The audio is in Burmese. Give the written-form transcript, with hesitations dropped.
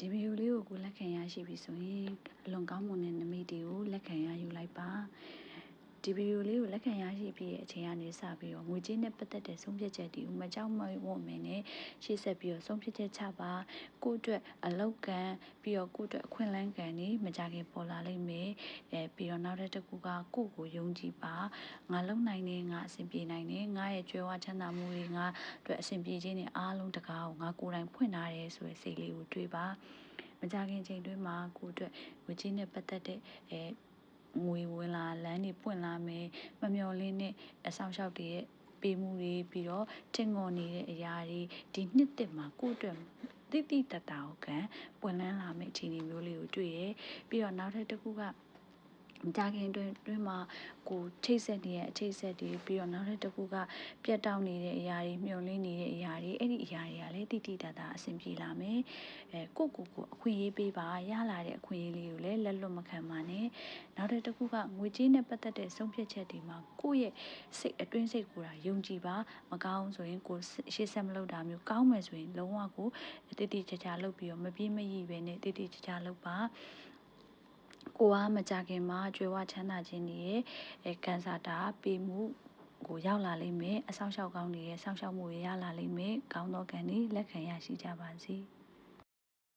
ဒီဗီဒီယိုလေးကိုလက်ခံရရှိပြီဆိုရင်အလွန်ကောင်းမွန်တဲ့နမိတ်တွေကိုလက်ခံရယူလိုက်ပါဒီဗီဒီယိုလေးကိုလက်ခံရရှိပြီးတဲ့အချိန်ကနေစပြီးတော့ငွေကြေးနဲ့ပတ်သက်တဲ့ဆုံးဖြတ်ချက်တွေကိုမကြောက်မဝတ်မင်းနဲ့ရှေ့ဆက်ပြီးတော့ဆုံးဖြတ်ချက်ချပါကိုယ့်အတွက်အလောက်ကံပြီးတော့ကိုယ့်အတွက်အခွင့်အလမ်းကံနေမကြခင်ပေါ်လာလိမ့်မယ်ပြီးတော့နောက်တစ်ခုကကိုယ့်ကိုယုံကြည်ပါငါလုံနိုင်နေငါအဆင်ပြေနိုင်နေငါရဲ့ကြွယ်ဝချမ်းသာမှုတွေငါအတွက်အဆင်ပြေခြင်းတွေအားလုံးတကားကိုငါကိုယ်တိုင်ဖွင့်ထားတယ်ဆိုတဲ့စိတ်လေးကိုတွေးပါမကြခင်ချိန်တွင်းမှာကိုယ့်အတွက်ငွေကြေးနဲ့ပတ်သက်တဲ့ငွေဝင်လာလမ်းတွေပွင့်လာမယ်မမျော်လင့်တဲ့အဆောင်ရှောက်တွေရဲ့ပေးမှုတွေပြီးတော့ထင်ငေါ်နေတဲ့အရာတွေဒီနှစ်သက်မှာကိုယ့်အတွက်တိတိတတ်တာကိုခံပွင့်လန်းလာမယ့်အခြေအနေမျိုးလေးကိုတွေ့ရပြီးတော့နောက်ထပ်တစ်ခုကမကြခင်တွင်းမှာကိုချိတ်ဆက်နေတဲ့အချိတ်ဆက်တွေပြီးတော့နောက်ထပ်တစ်ခုကပြတ်တောက်နေတဲ့အရာတွေမျောလင်းနေတဲ့အရာတွေအဲ့ဒီအရာတွေကလည်းတိတိတတ်တာအဆင်ပြေလာမယ်ကိုအခွင့်အရေးပေးပါရလာတဲ့အခွင့်အရေးလေးကိုလည်းလက်လွတ်မခံပါနဲ့နောက်တစ်ခုကငွေကြေးနဲ့ပတ်သက်တဲ့ဆုံးဖြတ်ချက်တွေမှာကိုယ့်ရဲ့စိတ်အတွင်းစိတ်ကိုယ်တာယုံကြည်ပါမကောင်းဆိုရင်ကိုရှေ့ဆက်မလုပ်တာမျိုးကောင်းမယ်ဆိုရင်လုံးဝကိုတိတိကျကျလုပ်ပြီးတော့မပြေးမရိပဲနဲ့တိတိကျကျလုပ်ပါကိုအားမကြခင်မှာကြွယ်ဝချမ်းသာခြင်းတွေရဲ့ကန်စာတာပေးမှုကိုရောက်လာလိမ့်မယ်အဆောင်ရှောက်ကောင်းတွေရဲ့ဆောက်ရှောက်မှုတွေရလာလိမ့်မယ်ကောင်းသောကံတွေလက်ခံရရှိကြပါစေ။